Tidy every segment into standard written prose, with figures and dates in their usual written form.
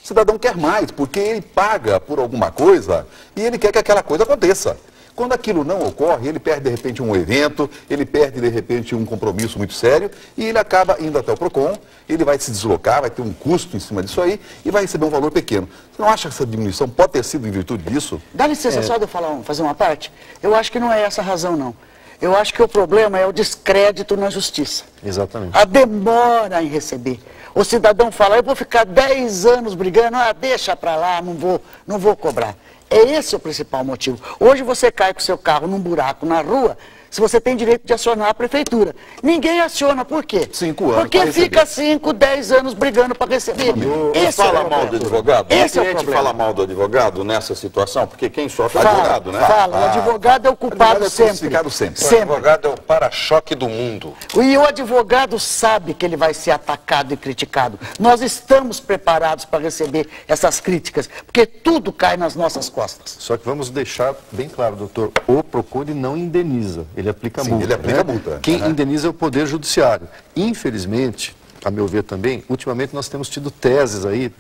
O cidadão quer mais, porque ele paga por alguma coisa e ele quer que aquela coisa aconteça. Quando aquilo não ocorre, ele perde de repente um evento, ele perde de repente um compromisso muito sério e ele acaba indo até o PROCON, ele vai se deslocar, vai ter um custo em cima disso aí e vai receber um valor pequeno. Você não acha que essa diminuição pode ter sido em virtude disso? Dá licença só de eu fazer uma parte? Eu acho que não é essa a razão, não. Eu acho que o problema é o descrédito na justiça. Exatamente. A demora em receber. O cidadão fala, eu vou ficar 10 anos brigando, deixa pra lá, não vou cobrar. É esse o principal motivo. Hoje você cai com o seu carro num buraco na rua, se você tem direito de acionar a prefeitura. Ninguém aciona, por quê? 5 anos. Porque fica 5, 10 anos brigando para receber. Esse fala mal do advogado? Esse o é o cliente problema. fala mal do advogado nessa situação? Porque quem sofre é o advogado, né? Fala, o advogado é o culpado advogado é sempre. crucificado sempre. O advogado é o para-choque do mundo. E o advogado sabe que ele vai ser atacado e criticado. Nós estamos preparados para receber essas críticas, porque tudo cai nas nossas costas. Só que vamos deixar bem claro, doutor, o PROCON não indeniza, ele aplica multa. Ele aplica multa. Quem indeniza é o Poder Judiciário. Infelizmente, a meu ver também, ultimamente nós temos tido teses aí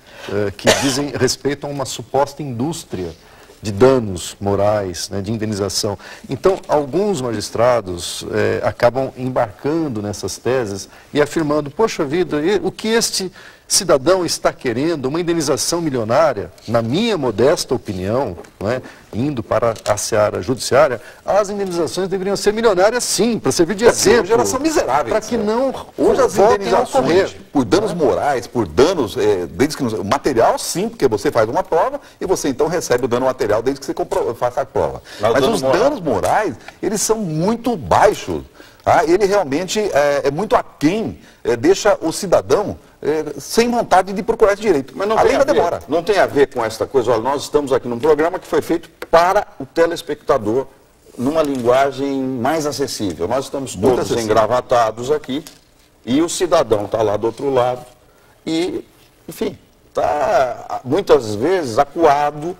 que dizem respeito a uma suposta indústria de danos morais, né, de indenização. Então, alguns magistrados acabam embarcando nessas teses e afirmando, poxa vida, o que este cidadão está querendo, uma indenização milionária, na minha modesta opinião, não é, indo para a seara judiciária, as indenizações deveriam ser milionárias sim, para servir de exemplo. Hoje elas são miseráveis. Para que não Hoje as voltem a ocorrer. indenizações por danos morais, por danos, desde que material sim, porque você faz uma prova e você então recebe o dano material desde que você faça a prova. Mas os danos morais, eles são muito baixos. Ele realmente é muito aquém, deixa o cidadão sem vontade de procurar esse direito. Mas não além tem da demora. Não tem a ver com esta coisa. Olha, nós estamos aqui num programa que foi feito para o telespectador, numa linguagem mais acessível. Nós estamos todos engravatados aqui e o cidadão está lá do outro lado e, enfim, está muitas vezes acuado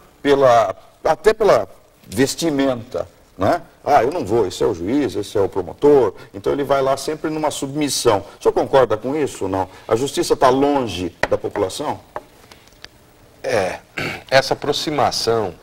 até pela vestimenta, né? Eu não vou, esse é o juiz, esse é o promotor, então ele vai lá sempre numa submissão. O senhor concorda com isso ou não? A justiça está longe da população? Essa aproximação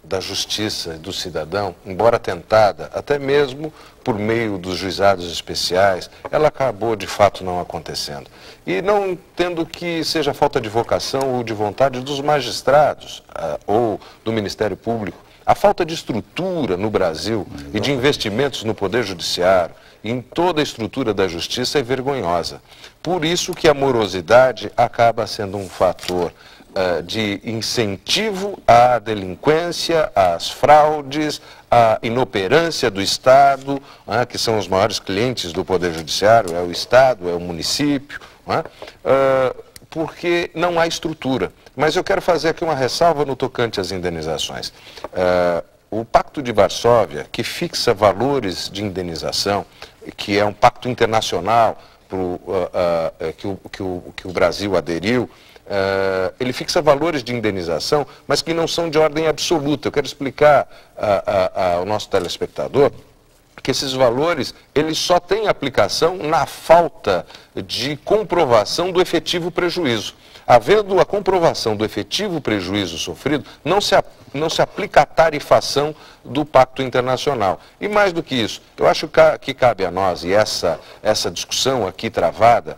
da justiça e do cidadão, embora tentada, até mesmo por meio dos juizados especiais, ela acabou de fato não acontecendo. E não tendo que seja falta de vocação ou de vontade dos magistrados ou do Ministério Público, a falta de estrutura no Brasil e de investimentos no Poder Judiciário e em toda a estrutura da justiça é vergonhosa. Por isso que a morosidade acaba sendo um fator de incentivo à delinquência, às fraudes, à inoperância do Estado, que são os maiores clientes do Poder Judiciário, é o Estado, é o município, porque não há estrutura. Mas eu quero fazer aqui uma ressalva no tocante às indenizações. O Pacto de Varsóvia, que fixa valores de indenização, que é um pacto internacional que o Brasil aderiu, ele fixa valores de indenização, mas que não são de ordem absoluta. Eu quero explicar ao nosso telespectador que esses valores, eles só têm aplicação na falta de comprovação do efetivo prejuízo. Havendo a comprovação do efetivo prejuízo sofrido, não se aplica a tarifação do Pacto Internacional. E mais do que isso, eu acho que cabe a nós, e essa discussão aqui travada,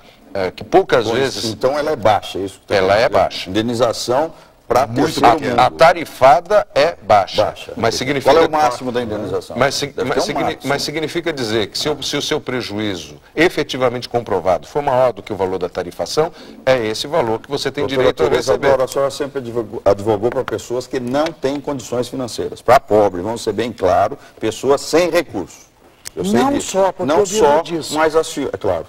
que poucas vezes... Então ela é baixa, é isso que ela é baixa. Indenização para terceiro mundo. A tarifada é baixa. Mas significa... Qual é o máximo da indenização? Mas significa dizer que se o seu prejuízo efetivamente comprovado for maior do que o valor da tarifação, é esse valor que você tem direito a receber. Agora, a senhora sempre advogou para pessoas que não têm condições financeiras. Para pobre, vamos ser bem claro, pessoas sem recursos. Eu sei não disso. Só, porque não eu só, disso. mas a senhora, é claro.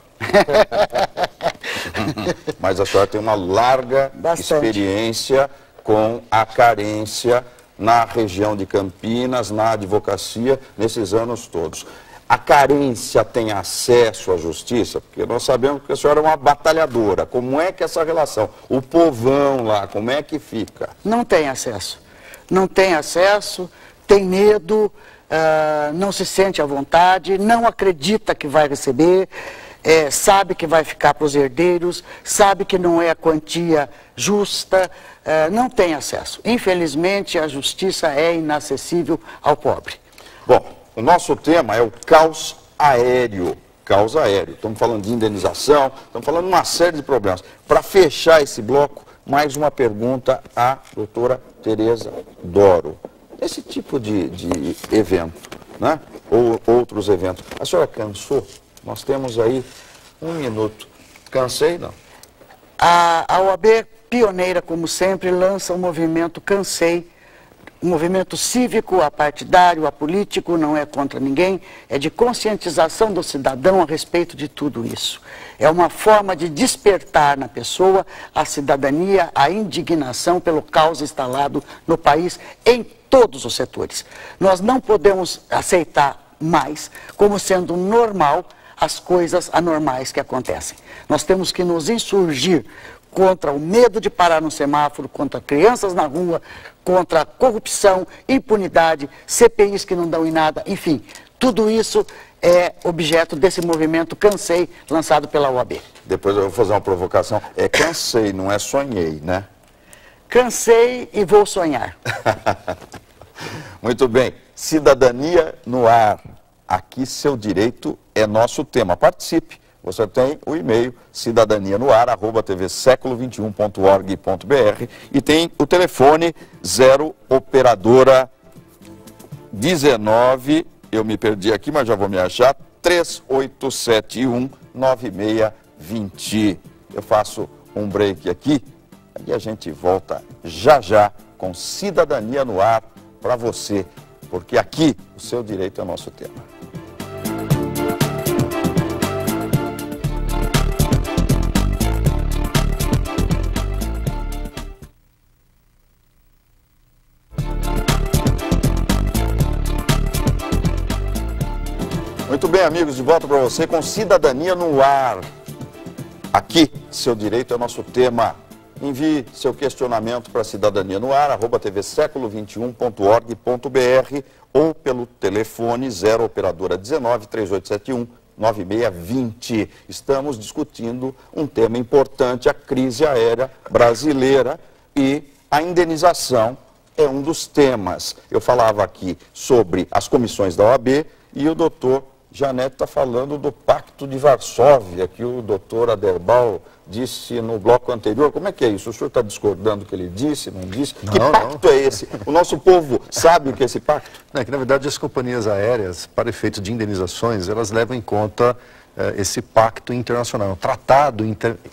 Mas a senhora tem uma larga experiência com a carência na região de Campinas, na advocacia, nesses anos todos. A carência tem acesso à justiça? Porque nós sabemos que a senhora é uma batalhadora. Como é que é essa relação? O povão lá, como é que fica? Não tem acesso. Não tem acesso, tem medo, não se sente à vontade, não acredita que vai receber. sabe que vai ficar para os herdeiros, sabe que não é a quantia justa, não tem acesso. Infelizmente, a justiça é inacessível ao pobre. Bom, o nosso tema é o caos aéreo. Caos aéreo. Estamos falando de indenização, estamos falando de uma série de problemas. Para fechar esse bloco, mais uma pergunta à doutora Tereza Doro. Esse tipo de evento, né? Ou outros eventos, a senhora cansou? Nós temos aí 1 minuto. Cansei, não? A OAB, pioneira como sempre, lança o movimento Cansei, um movimento cívico, apartidário, apolítico, não é contra ninguém, é de conscientização do cidadão a respeito de tudo isso. É uma forma de despertar na pessoa a cidadania, a indignação pelo caos instalado no país em todos os setores. Nós não podemos aceitar mais como sendo normal as coisas anormais que acontecem. Nós temos que nos insurgir contra o medo de parar no semáforo, contra crianças na rua, contra a corrupção, impunidade, CPIs que não dão em nada, enfim, tudo isso é objeto desse movimento Cansei, lançado pela OAB. Depois eu vou fazer uma provocação. É cansei, não é sonhei, né? Cansei e vou sonhar. Muito bem. Cidadania no ar. Aqui seu direito é nosso tema. Participe. Você tem o e-mail cidadanianoar@tvseculo21.org.br e tem o telefone 0 operadora 19, eu me perdi aqui, mas já vou me achar, 3871-9620. Eu faço um break aqui e a gente volta já já com Cidadania no Ar para você, porque aqui o seu direito é nosso tema. Muito bem, amigos, de volta para você com Cidadania no Ar. Aqui, seu direito é nosso tema. Envie seu questionamento para cidadanianoar@tvseculo21.org.br ou pelo telefone 0 operadora 19 3871 9620. Estamos discutindo um tema importante, a crise aérea brasileira, e a indenização é um dos temas. Eu falava aqui sobre as comissões da OAB e o doutor Janete está falando do Pacto de Varsóvia, que o doutor Aderbal disse no bloco anterior. Como é que é isso? O senhor está discordando do que ele disse, não disse? Que pacto é esse? O nosso povo sabe o que é esse pacto? Não, é que, na verdade, as companhias aéreas, para efeito de indenizações, elas levam em conta esse pacto internacional, um tratado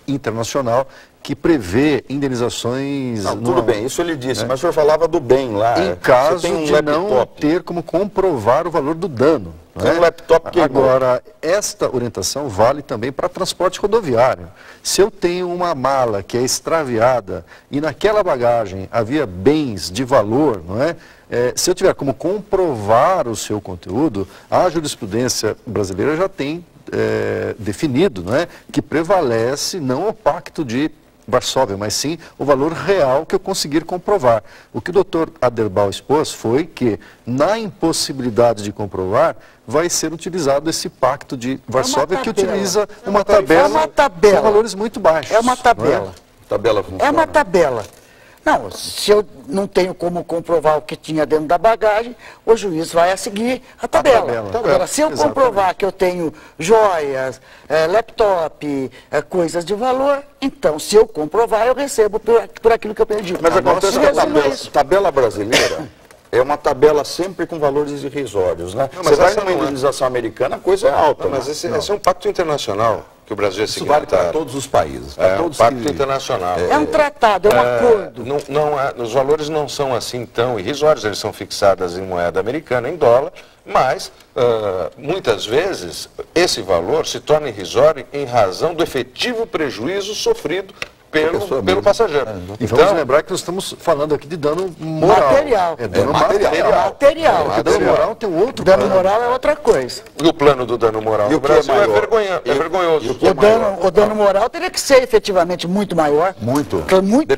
internacional que prevê indenizações... Não, tudo bem, isso ele disse, mas o senhor falava do bem lá. Em caso de não ter como comprovar o valor do dano. Tem um laptop que Agora, esta orientação vale também para transporte rodoviário. Se eu tenho uma mala que é extraviada e naquela bagagem havia bens de valor, não é? Se eu tiver como comprovar o seu conteúdo, a jurisprudência brasileira já tem definido, não é? Que prevalece não o pacto de Varsóvia, mas sim o valor real que eu conseguir comprovar. O que o doutor Aderbal expôs foi que, na impossibilidade de comprovar, vai ser utilizado esse pacto de Varsóvia, que utiliza uma tabela com valores muito baixos. É uma tabela. Tabela funciona. É uma tabela. Não, se eu não tenho como comprovar o que tinha dentro da bagagem, o juiz vai a seguir a tabela. Agora, se eu comprovar que eu tenho joias, laptop, coisas de valor, então, se eu comprovar, eu recebo por aquilo que eu perdi. Mas acontece que a tabela brasileira é uma tabela sempre com valores irrisórios, né? Não, mas você vai numa indenização americana, a coisa é alta. Não, mas esse é um pacto internacional que o Brasil é signatário. Isso vale para todos os países. É um pacto internacional. É um tratado, é um acordo. Os valores não são assim tão irrisórios, eles são fixados em moeda americana, em dólar, mas muitas vezes esse valor se torna irrisório em razão do efetivo prejuízo sofrido pelo passageiro. E vamos lembrar que nós estamos falando aqui de dano moral. Material. É dano material. Porque dano moral tem outro Dano moral é outra coisa. E o plano do dano moral no Brasil é vergonhoso. O dano moral teria que ser efetivamente muito maior. Muito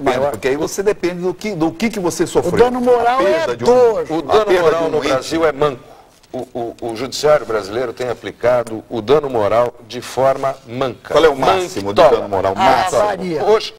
Maior. Porque aí você depende do que você sofreu. O dano moral é dor. O dano moral no Brasil é manco. o judiciário brasileiro tem aplicado o dano moral de forma manca. Qual é o máximo de dano moral? Varia. Hoje,